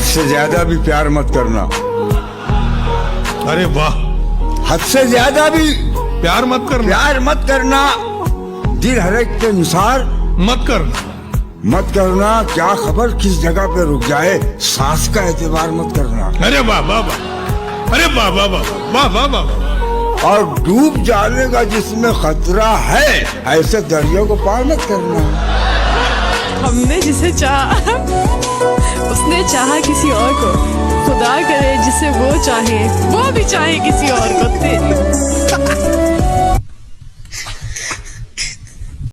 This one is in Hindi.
से ज्यादा भी प्यार मत करना। अरे वाह, हद से ज्यादा भी प्यार मत करना, प्यार मत करना। दिल हरेक के अनुसार मत करना। मत करना। क्या खबर किस जगह पे रुक जाए, सांस का एतबार मत करना। अरे वाह वाह वाह, अरे वाह वाह वाह वाह वाह वाह। और डूब जाने का जिसमें खतरा है, ऐसे दरिया को पार मत करना। हमने जिसे चाहा उसने चाहा किसी और को, खुदा करे जिसे वो चाहे वो भी चाहे किसी और को। तेरी